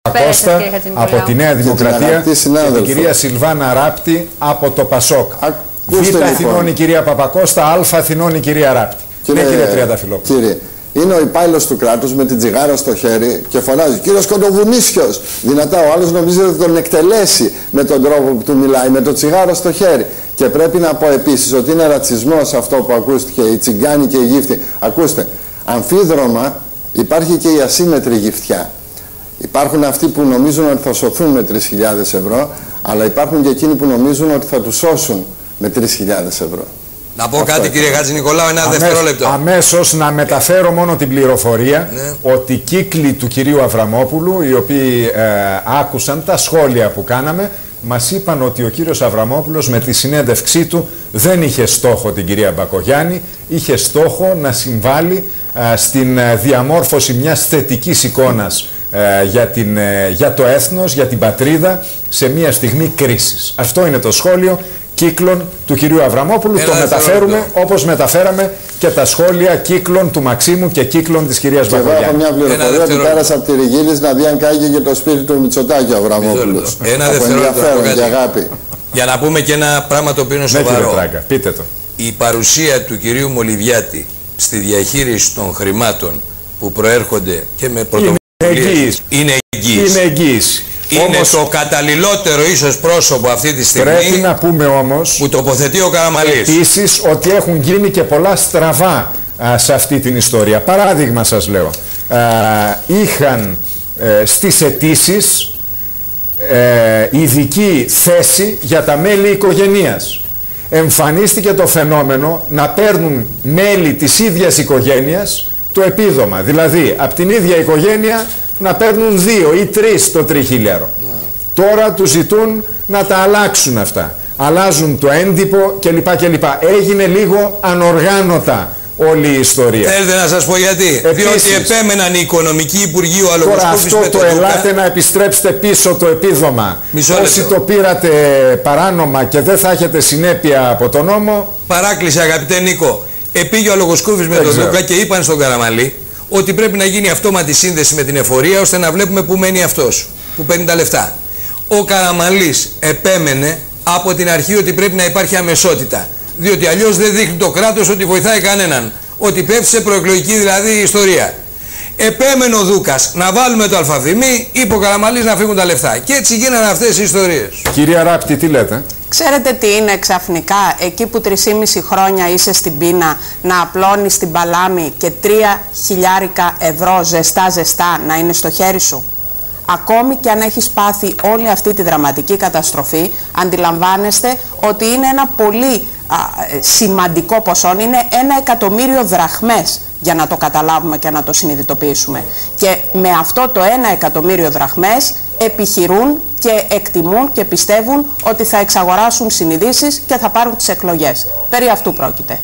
Κώστα από τη Νέα Δημοκρατία και την κυρία Σιλβάνα Ράπτη από το ΠΑΣΟΚ. Β' Αθηνών η κυρία Παπακώστα, Α' Αθηνών η κυρία Ράπτη. Ναι, κύριε Τριανταφυλόπουλο. Κύριε, είναι ο υπάλληλος του κράτους με την τσιγάρα στο χέρι και φωνάζει «Κύριος Κοντοβουνίσιος!» Δυνατά ο άλλος νομίζει ότι τον εκτελέσει με τον τρόπο που του μιλάει, με το τσιγάρο στο χέρι. Και πρέπει να πω επίσης ότι είναι ρατσισμός αυτό που ακούστηκε, η τσιγκάνη και η γύφτη. Ακούστε, αμφίδρομα υπάρχει και η ασύμμετρη γυφτιά. Υπάρχουν αυτοί που νομίζουν ότι θα σωθούν με 3.000 ευρώ, αλλά υπάρχουν και εκείνοι που νομίζουν ότι θα τους σώσουν με 3.000 ευρώ. Να πω κάτι, κύριε Χατζηνικολάου, ένα δευτερόλεπτο. Αμέσως να μεταφέρω μόνο την πληροφορία ότι οι κύκλοι του κυρίου Αβραμόπουλου, οι οποίοι άκουσαν τα σχόλια που κάναμε, μας είπαν ότι ο κύριος Αβραμόπουλος με τη συνέντευξή του δεν είχε στόχο την κυρία Μπακογιάννη, είχε στόχο να συμβάλλει στην διαμόρφωση μιας θετικής εικόνας για το έθνος, για την πατρίδα σε μια στιγμή κρίσης. Αυτό είναι το σχόλιο κύκλων του κυρίου Αβραμόπουλου. Το μεταφέρουμε όπως μεταφέραμε και τα σχόλια κύκλων του Μαξίμου και κύκλων της κυρίας Μπακογιάννη. Εγώ έχω μια πληροφορία που πέρασε από τη Ριγίλης να δει αν κάγει και το σπίτι του Μητσοτάκη ο Αβραμόπουλος. Ένα δευτερόλεπτο και αγάπη. Για να πούμε και ένα πράγμα το οποίο είναι σοβαρό. Πείτε το. Η παρουσία του κυρίου Μολυβιάτη στη διαχείριση των χρημάτων που προέρχονται και με πρωτοβουλίες είναι εγγύηση. Είναι όμως το καταλληλότερο ίσως πρόσωπο αυτή τη στιγμή. Πρέπει να πούμε όμως που τοποθετεί ο Καραμανλής. Επίσης ότι έχουν γίνει και πολλά στραβά σε αυτή την ιστορία. Παράδειγμα σας λέω. Είχαν στις αιτήσεις ειδική θέση για τα μέλη οικογενείας. Εμφανίστηκε το φαινόμενο να παίρνουν μέλη της ίδιας οικογένειας το επίδομα. Δηλαδή από την ίδια οικογένεια να παίρνουν 2 ή 3 το τριχίλιαρο. Τώρα τους ζητούν να τα αλλάξουν αυτά. Αλλάζουν το έντυπο κλπ. Έγινε λίγο ανοργάνωτα όλη η ιστορία. Θέλετε να σας πω γιατί? Διότι επέμεναν οι οικονομικοί υπουργοί, ο Αλογοσκούφης με το ελάτε να επιστρέψετε πίσω το επίδομα. Όσοι το πήρατε παράνομα και δεν θα έχετε συνέπεια από τον νόμο. Παράκληση, αγαπητέ Νίκο. Επήγε ο Αλογοσκούφης με τον Δούκα και είπαν στον Καραμανλή ότι πρέπει να γίνει αυτόματη σύνδεση με την εφορία ώστε να βλέπουμε πού μένει αυτός που παίρνει τα λεφτά. Ο Καραμανλής επέμενε από την αρχή ότι πρέπει να υπάρχει αμεσότητα. Διότι αλλιώς δεν δείχνει το κράτος ότι βοηθάει κανέναν. Ότι πέφτει σε προεκλογική δηλαδή ιστορία. Επέμενε ο Δούκας να βάλουμε το αλφαβημί, είπε ο Καραμανλής να φύγουν τα λεφτά. Και έτσι γίνανε αυτές οι ιστορίες. Κυρία Ράπτη, τι λέτε? Ξέρετε τι είναι ξαφνικά εκεί που 3,5 χρόνια είσαι στην πείνα να απλώνεις την παλάμη και 3.000 ευρώ ζεστά να είναι στο χέρι σου? Ακόμη και αν έχεις πάθει όλη αυτή τη δραματική καταστροφή, αντιλαμβάνεστε ότι είναι ένα πολύ σημαντικό ποσό, είναι 1.000.000 δραχμές για να το καταλάβουμε και να το συνειδητοποιήσουμε. Και με αυτό το 1.000.000 δραχμές επιχειρούν και εκτιμούν και πιστεύουν ότι θα εξαγοράσουν συνειδήσεις και θα πάρουν τις εκλογές. Περί αυτού πρόκειται.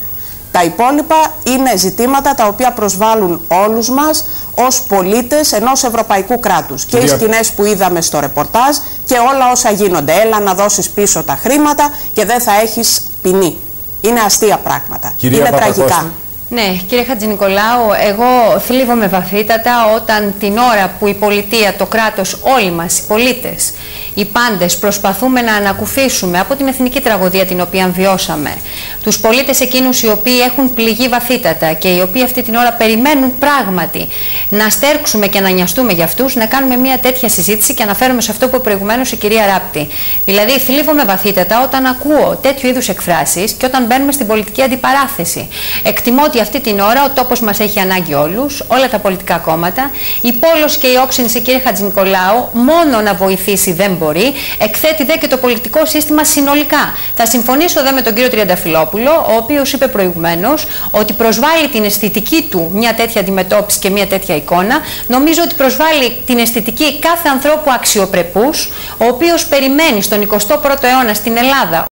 Τα υπόλοιπα είναι ζητήματα τα οποία προσβάλλουν όλους μας ως πολίτες ενός ευρωπαϊκού κράτους. Και οι σκηνές που είδαμε στο ρεπορτάζ και όλα όσα γίνονται. Έλα να δώσεις πίσω τα χρήματα και δεν θα έχεις ποινή. Είναι αστεία πράγματα. Είναι τραγικά. Ναι, κύριε Χατζηνικολάου, εγώ θλίβομαι βαθύτατα όταν την ώρα που η πολιτεία, το κράτος, όλοι μας, οι πολίτες, οι πάντες προσπαθούμε να ανακουφίσουμε από την εθνική τραγωδία την οποία βιώσαμε, τους πολίτες εκείνους οι οποίοι έχουν πληγεί βαθύτατα και οι οποίοι αυτή την ώρα περιμένουν πράγματι να στέρξουμε και να νοιαστούμε για αυτούς, να κάνουμε μια τέτοια συζήτηση και αναφέρομαι σε αυτό που προηγουμένως η κυρία Ράπτη. Δηλαδή, θλίβομαι βαθύτατα όταν ακούω τέτοιου είδους εκφράσεις και όταν μπαίνουμε στην πολιτική αντιπαράθεση. Εκτιμώ ότι αυτή την ώρα ο τόπος μας έχει ανάγκη όλους, όλα τα πολιτικά κόμματα. Η πόλος και η όξυνση, κύριε Χατζηνικολάου, μόνο να βοηθήσει δεν μπορεί. Εκθέτει δε και το πολιτικό σύστημα συνολικά. Θα συμφωνήσω δε με τον κύριο Τριανταφυλόπουλο, ο οποίος είπε προηγουμένως ότι προσβάλλει την αισθητική του μια τέτοια αντιμετώπιση και μια τέτοια εικόνα. Νομίζω ότι προσβάλλει την αισθητική κάθε ανθρώπου αξιοπρεπούς, ο οποίος περιμένει στον 21ο αιώνα στην Ελλάδα